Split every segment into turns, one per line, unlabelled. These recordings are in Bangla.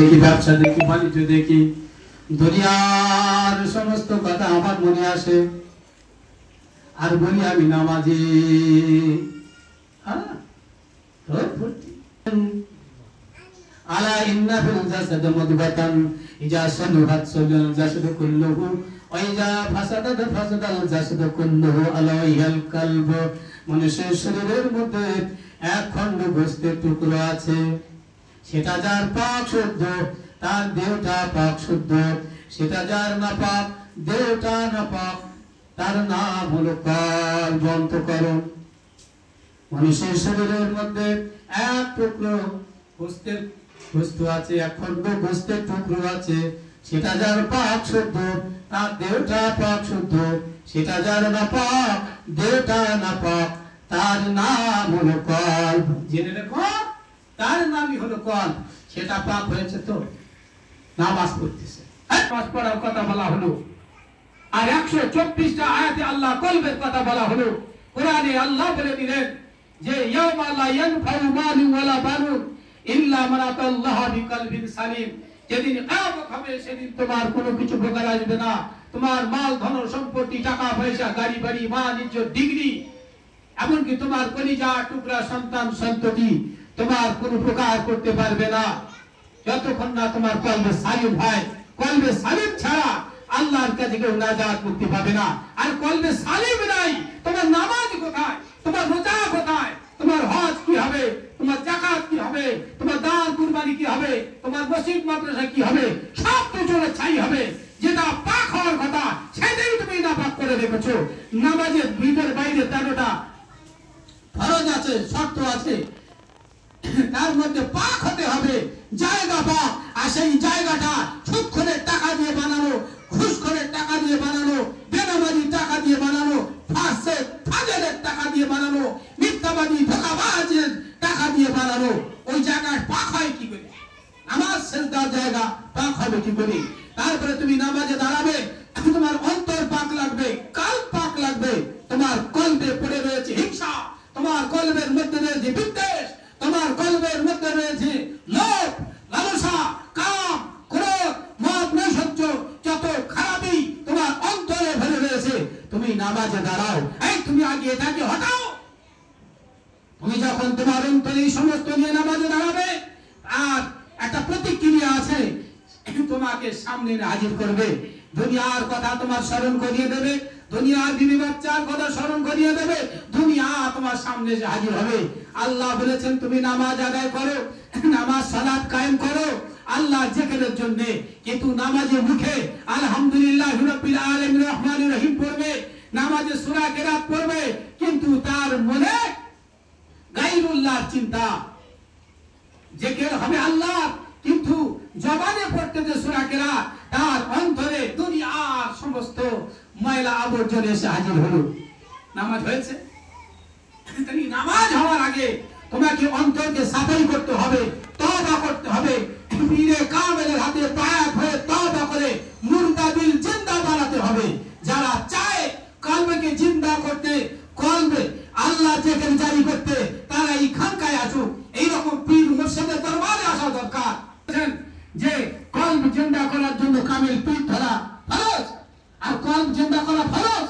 দেখি, ব্যবসা দেখি, বাণিজ্য দেখি, দুনিয়ার সমস্ত কথা আমার মনে আসে, আর বলি আমি নামাজি। আলা ইন্না ফিল জাসাদি মুদগাতান ইজা সালুহাত সালুল জাসাদু কুল্লুহু ওয়া ইজা ফাসাদাত ফাসাদাল জাসাদু কুল্লুহু আলা ওয়াহিল কলব। মানুষের শরীরের মধ্যে এক খণ্ড গোশতের টুকরো আছে, সেটা যার পাক শুদ্ধ তার দেহটা পাক শুদ্ধ, সেটা যার নাপাক দেহটা নাপাক তার নাম হলো কলব, অন্তঃকরণ। মানুষের শরীরের মধ্যে এক টুকরো গোশতের বস্তু আছে, এক খণ্ড গোশতের টুকরো আছে, সেটা যার পাক শুদ্ধ তার দেহটা পাক শুদ্ধ, সেটা যার নাপাক দেহটা নাপাক তার নাম হলো কলব। জেনে রেখো, তার নামই হলো কলব। সেটা পাক হয়েছে তো নামাজ পড়তেছে, নামাজ পড়ার কথা বলা হলো, আর 124টা আয়াতে আল্লাহ কলবের কথা বলা হলো। কোরআনে আল্লাহ বলে দিলেন যে ইয়াউমা লা ইয়ানফাউ মালুন ওয়ালা বানুন ইল্লা মান আতাল্লাহা বিকলবিন সালিম। যেদিন কিয়ামত হবে সেদিন তোমার কোনো কিছু উপকার আসবে না। তোমার মাল ধন সম্পত্তি, টাকা পয়সা, গাড়ি বাড়ি, মান ইজ্জত, ডিগ্রি, এমনকি তোমার কলিজা টুকরা সন্তান সন্ততি তোমার কোনো উপকার করতে পারবে না যতক্ষণ না তোমার কলবে সালিম হয়। কলবে সালিম ছাড়া আল্লাহর কাছে কেউ নাজাত মুক্তি পাবে না। আর কলবে সালিম নাই, তোমার নামাজ কোথায়, তোমার রোজা কোথায়, তোমার হজ কি হবে, তোমার যাকাত কি হবে, তোমার দান কুরবানি কি হবে, তোমার মসজিদ মাদ্রাসা কি হবে, সব কিছু ছাই হবে। যেটা পাক হওয়ার কথা সেটাই তুমি নাপাক করে রেখেছো। নামাজের ভিতর বাইরে 13টা ফরজ আছে, শর্ত আছে, তার মধ্যে পাক হতে হবে, জায়গা পাক। আর সেই জায়গাটা সুদখোরের টাকা দিয়ে বানানো, ঘুষখোরের টাকা দিয়ে বানানো, বেনামাজির টাকা দিয়ে বানানো, ফাসেক ফাজেলের টাকা দিয়ে বানানো, মিথ্যাবাদী ধোঁকাবাজের টাকা দিয়ে বানানো। ওই জায়গায় পাক হয় কি করে? নামাজ সেজদার জায়গা পাক হবে কি করে? তারপরে তুমি নামাজে দাঁড়াবে, তোমার অন্তর পাক লাগবে, কাল পাক লাগবে। তোমার কলবে পড়ে রয়েছে হিংসা, তোমার কলবের মধ্যে রয়েছে বিদ্বেষ, তোমার কলবের মধ্যে রয়েছে লোভ, লালসা, কাম, ক্রোধ, মদ, নৈরাজ্য, যত খারাপই তোমার অন্তরে ভরে রয়েছে। তুমি নামাজে দাঁড়াও, এই তুমি আগে এটাকে হটাও। তুমি যখন তোমার অন্তরে সমস্ত নিয়ে নামাজে দাঁড়াবে, আর একটা প্রতিক্রিয়া আছে, তোমাকে সামনে হাজির করবে, দুনিয়ার কথা তোমার স্মরণ করিয়ে দেবে, দুনিয়ার বিবি বাচ্চার কথা স্মরণ করিয়ে দেবে, দুনিয়া তোমার সামনে যে হাজির হবে। আল্লাহ বলেছেন তুমি নামাজ আদায় করো, নামাজ সালাত কায়েম করো আল্লাহর জিকিরের জন্য, কিন্তু নামাজের মুখে আলহামদুলিল্লাহ রাব্বিল আলামিন রহমানির রহিম পড়বে, নামাজে সূরা কেরাত পড়বে, কিন্তু তার মনে গায়রুল্লাহর চিন্তা। জিকির হবে আল্লাহ, কিন্তু জবানে পড়তে যে সূরা কেরাত, তার অন্তরে দুনিয়ার সমস্ত ময়লা আবর্জনা এসে হাজির হলো। নামাজ হয়েছে? তাই নামাজ হওয়ার আগে তোমাকে অন্তরকে সাফাই করতে হবে, তওবা করতে হবে, পীরে কামেলের হাতে বায়াত হয়ে তওবা করে মুর্দা দিল জিন্দা বানাতে হবে। যারা চায় কলবকে জিন্দা করতে, কলবে আল্লাহ জিকির জারি করতে, তারা এই খানকায় আসুক, এইরকম পীর মুর্শিদের দরবারে আসা দরকার। যে কলব জিন্দা করার জন্য কামেল পীর ধরা ফরজ, আর কলব জিন্দা করা ফরজ।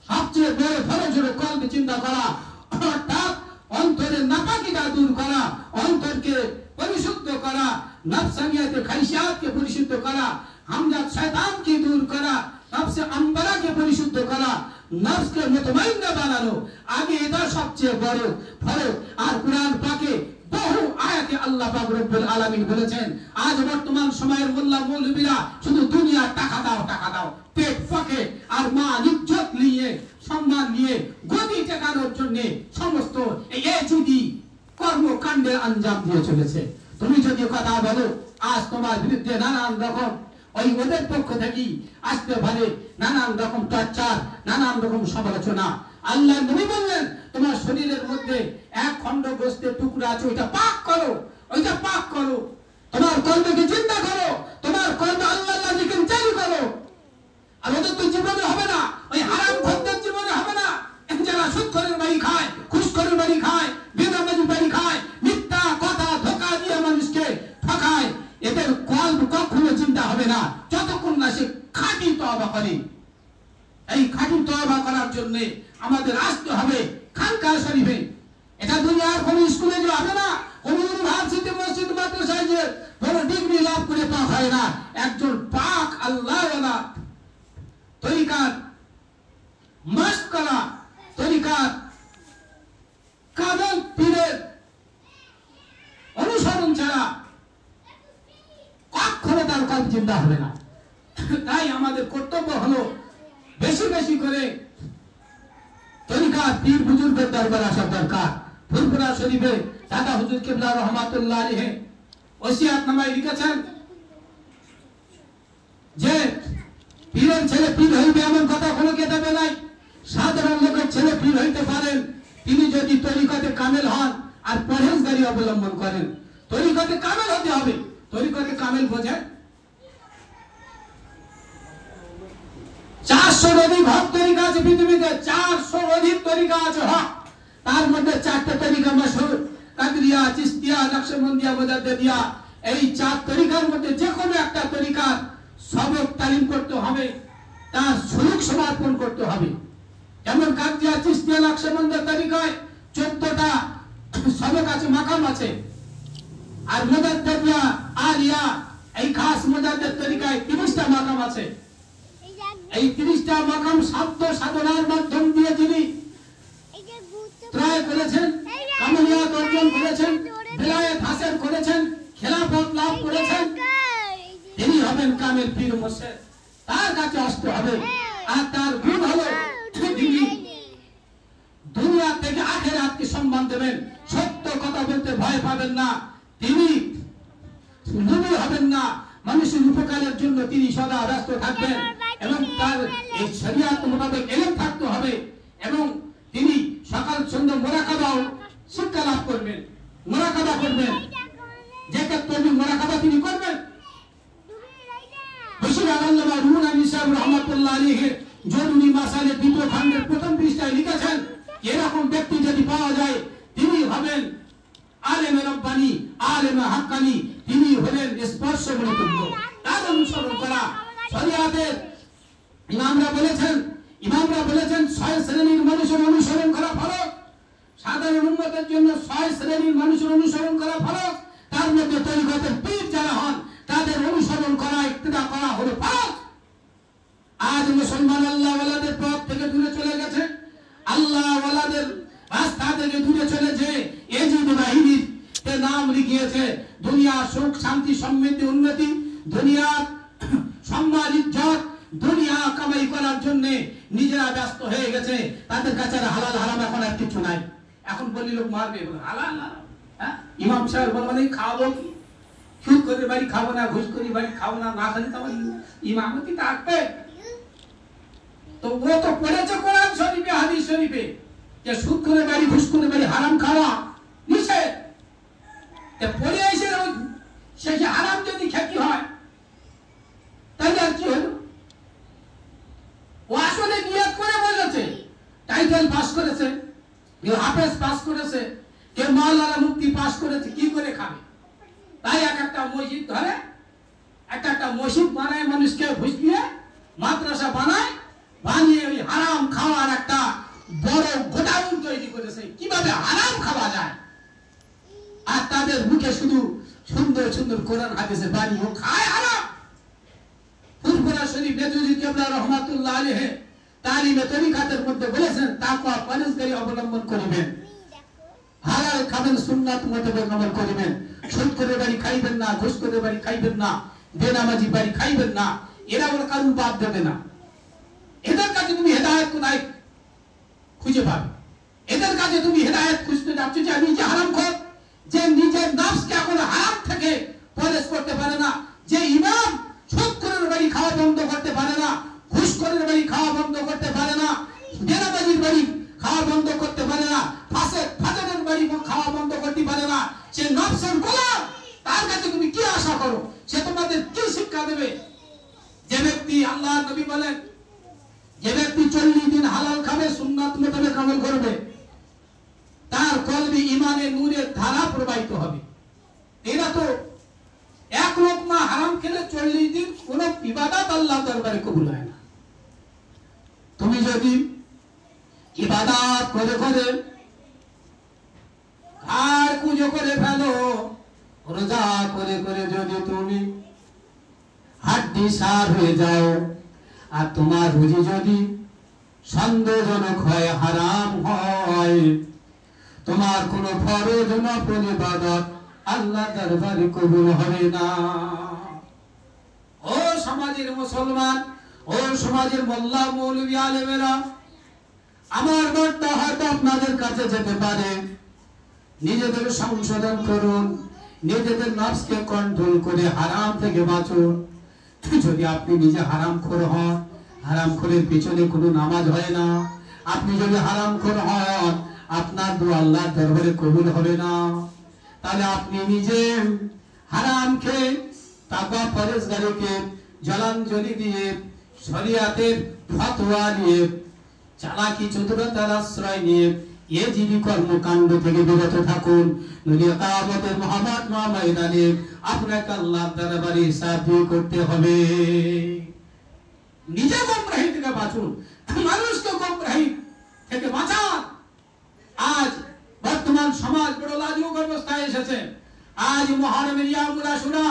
সবচেয়ে বড় ফরজ হলো কলব চিন্তা করা, অর্থাৎ অন্তরের নাপাকিটা দূর করা, অন্তরকে পরিশুদ্ধ করা, নফসানিয়াতে খাইশিয়াতকে পরিশুদ্ধ করা, হামজাত শয়তানকে দূর করা, নফসে আম্বারাকে পরিশুদ্ধ করা, নফসকে মুতমাইন্না বানানো। আগে এটা সবচেয়ে বড় ফরজ। আর কুরআন পাকে বহু আয়াতে আল্লাহ পাক রব্বুল আলামিন বলেছেন, আজ বর্তমান সময়ের মোল্লা মৌলবীরা শুধু দুনিয়া টাকা দাও, টাকা দাও, পেট ফাঁকে আর মান ইজ্জত নিয়ে, সম্মান নিয়ে গদি টেকানোর জন্য সমস্ত এই যদি কর্মকাণ্ডের আঞ্জাম দিয়ে চলেছে। তুমি যদি কথা বলো, আজ তোমার বিরুদ্ধে নানান রকম ওই ওদের পক্ষ থেকে আসতে পারে নানান রকম চর্চা, নানান রকম সমালোচনা। আল্লাহ নবী বললেন, তোমার শরীরের মধ্যে এক খণ্ড গোশতের টুকরা আছে, ওইটা পাক করো, ওইটা পাক করো। তোমার কলবকে চিন্তা করো, তোমার কলবে আল্লাহর জিকির জারি করো। আর ওদের তো জীবনে হবে না, ওই হারাম খদ্দের জীবনে হবে না। যারা সুদখোরের বাড়ি খায়, ঘুষখোরের বাড়ি খায়, বেনামাজির বাড়ি খায়, মিথ্যা কথা ধোঁকা দিয়ে মানুষকে ঠকায়, না যতক্ষণ না সে খাঁটি তওবা করে। এই খাঁটি তওবা করার জন্য আমাদের আসতে হবে খানকা শরীফে। এটা দুনিয়ার কোন স্কুলে যে হবে না, কোন ইউনিভার্সিটি মসজিদ মাদ্রাসায় যে কোনো ডিগ্রি লাভ করে তা হয় না। একজন পাক আল্লাহওয়ালা তরিকার মাশকারা তরিকার কামেল পীরের অনুসরণ ছাড়া কখনো তার কল্প চিন্তা হবে না। তাই আমাদের কর্তব্য হলো বেশি বেশি করে তরিকার পীর বুজুর্গের দরবার আসা দরকার। ফুরফুরা শরীফে দাদা হুজুর কিবলা রহমাতুল্লাহ আলাইহি ওসিয়াতনামায় লিখেছেন যে পীরের ছেলে পীর হইবে এমন কথা কোনো কিতাবে নাই। সাধারণ লোকের ছেলে পীর হইতে পারেন তিনি যদি তরিকতে কামেল হন আর পরহেজগারি অবলম্বন করেন। তরিকতে কামেল হতে হবে। তরিকতে কামেল বোঝেন 400 অধিক হক তরিকা আছে পৃথিবীতে। 400 অধিক তরিকা আছে হক। তার মধ্যে 4টা তরিকা মাশহুর, কাদরিয়া, চিশতিয়া, নকশবন্দিয়া, মুজাদ্দিদিয়া। এই 4 তরিকার মধ্যে যে কোনো একটা তরিকার সবক তালিম করতে হবে, তার সুলুক সমর্পণ করতে হবে। যেমন কাদরিয়া, চিশতিয়া, নকশবন্দিয়া তরিকায় 14টা সবক আছে, মাকাম আছে। আর মুজাদ্দিদিয়া, আলিয়া এই খাস মুজাদ্দিদ তরিকায় 30টা মাকাম আছে। এই 30টা মাকাম সাধ্য সাধনার মাধ্যম দিয়ে যিনি ত্রয় করেছেন, কামালিয়াত অর্জন করেছেন, বেলায়েত হাসিল করেছেন, খেলাফত লাভ করেছেন, তিনি হবেন কামেল পীর মুর্শিদ। তার কাছে আসতে হবে। আর তার গুণ হলো তিনি দুনিয়া থেকে আখিরাতকে সম্মান দেবেন, সত্য কথা বলতে ভয় পাবেন না, তিনি নবী হবেন না, মানুষের উপকারের জন্য তিনি সদা ব্যস্ত থাকবেন এবং তার এই শরীয়ত মোতাবেক ইলম থাকতে হবে এবং তিনি সকাল সন্ধ্যা মুরাকাবাও শিক্ষা লাভ করবেন, মুরাকাবা করবেন। যে ক্ষেত্রে মুরাকাবা তিনি করবেন। বশির আল্লামা রুহুল আমিন সাহেব রহমাতুল্লাহ আলাইহি জরুরি মাসালে 2 খণ্ডের প্রথম পৃষ্ঠায় লিখেছেন এরকম ব্যক্তি যদি পাওয়া যায় তিনি হবেন আলেমে রব্বানি, আলেমে হাক্কানি, তিনি হলেন স্পর্শ মনোযোগ্য। তার অনুসরণ করা শরীয়তের ইমামরা বলেছেন 6 শ্রেণীর মানুষের অনুসরণ করা ফরজ। সাধারণ উম্মতের জন্য 6 শ্রেণীর মানুষের অনুসরণ করা ফরজ। তার মধ্যে তরিকতের পীর যারা হন তাদের অনুসরণ করা, ইক্তিদা করা হলো ফরজ। আজ মুসলমান আল্লাহ ওয়ালাদের পথ থেকে দূরে চলে গেছে, আল্লাহ ওয়ালাদের রাস্তা থেকে দূরে চলেছে। এজিদ বাহিনীর নাম লিখিয়েছে দুনিয়া সুখ শান্তি সমৃদ্ধি উন্নতি, দুনিয়ার সম্মান ইজ্জত, দুনিয়া কামাই করার জন্য নিজেরা ব্যস্ত হয়ে গেছে। তাদের কাছে হালাল হারাম এখন আর কিছু নাই। এখন বলি লোক মারবে, হালাল হারাম। হ্যাঁ, ইমাম সাহেব বলবেন খাওয়াবো কি, সুদ করে বাড়ি খাবো না, ঘুষ করে বাড়ি খাবো না, না খালি তো ইমামতি থাকবে। তো ও তো পড়েছে কোরআন শরীফে, হাদিস শরীফে যে সুদ করে বাড়ি, ঘুষ করে বাড়ি, হারাম খাওয়া নিষেধ। পড়ে এসে শেষে হারাম যদি খ্যাতি হয় তাহলে আর কি হলো? ও আসলে নিয়ত করে বলেছে, টাইটেল পাস করেছে, কেউ হাফেজ পাস করেছে, কেউ মাওলানা মুফতি পাস করেছে, কি করে খাবে? তাই একটা মসজিদ ধরে, একটা মসজিদ বানায়, মানুষকে ঘুষ দিয়ে মাদ্রাসা বানায়, বানিয়ে ওই হারাম খাওয়ার একটা বড় গোডাউন তৈরি করেছে, কিভাবে হারাম খাওয়া যায়। আর তাদের মুখে শুধু সুন্দর সুন্দর কোরআন হাদিসের বাণী, ও খায় হারাম। ফুরফুরা শরীফ নেজুজি কিবলা রহমাতুল্লাহ আলাইহি তালিমে তরিকাতের মধ্যে বলেছেন তাকওয়া পরহেজগারি অবলম্বন করিবেন, হালাল খাবেন, সুন্নাত মোতাবেক আমল করিবেন, সুদ করে বাড়ি খাইবেন না, ঘুষ করে বাড়ি খাইবেন না, বেনামাজি বাড়ি খাইবেন না। এরা ওর কারণ বাদ দেবে না। এদের কাছে তুমি হেদায়েত কোথায় খুঁজে পাবে? এদের কাছে তুমি হেদায়েত খুঁজতে যাচ্ছ যে আমি যে হারামখোর, যে নিজের নফসকে এখন হারাম থেকে পরহেজ করতে পারে না, যে ইমাম সুদ করে বাড়ি খাওয়া বন্ধ করতে পারে না, ঘুষ করে বাড়ি খাওয়া বন্ধ করতে পারে না, বেনামাজির বাড়ি খাওয়া বন্ধ করতে পারে না, ফাজরের বাড়ি খাওয়া বন্ধ করতে পারে না, সে নফসের গোলাম। তার কাছে তুমি কি আশা করো? সে তোমাদের কি শিক্ষা দেবে? যে ব্যক্তি, আল্লাহ নবী বলেন, যে ব্যক্তি 40 দিন হালাল খাবে, সুন্নাত মোতাবেক আমল করবে, তার কলবে ঈমানের নূরের ধারা প্রবাহিত হবে। এরা তো এক লোকমা হারাম খেলে 40 দিন কোন ইবাদত আল্লাহ দরবারে কবুল হয় না। তুমি যদি ইবাদত করে করে আর পুজো করে ফেলো, রোজা করে করে যদি তুমি হাড্ডি সার হয়ে যাও, আর তোমার রুজি যদি সন্দেহজনক হয়, হারাম হয়, তোমার কোন ফরজ নফল ইবাদত আল্লাহ দরবারে কবুল হবে না। ও সমাজের মুসলমান, ও সমাজের মোল্লা মৌলভী আলেমেরা, আমার বার্তা হয়তো আপনাদের কাছে যেতে পারে। নিজেদের সংশোধন করুন, নিজেদের নফসকে কন্ট্রোল করে হারাম থেকে বাঁচুন। যদি আপনি নিজে হারামখোর হন, হারামখোরের পিছনে কোনো নামাজ হয় না, আপনি যদি হারামখোর হন, আপনার দোয়া আল্লাহর দরবারে কবুল হবে না। তাহলে আপনি নিজে হারাম খেয়ে তাকওয়া পরহেজগারিকে জলাঞ্জলি দিয়ে, শরিয়াতের ফতোয়া নিয়ে, চালাকি চতুরতার আশ্রয় নিয়ে এ জীবী কর্মকাণ্ড থেকে বিরত থাকুন। নইলে কিয়ামতের মহামাত ময়দানে আপনাকে আল্লাহর দরবারে হিসাব করতে হবে। নিজে গোমরাহি থেকে বাঁচুন, মানুষকে গোমরাহি থেকে বাঁচান। আজ বর্তমান সমাজ বড় লাজুক অবস্থায় এসেছে। আজ মুহররমের ইয়ামুল আশুরা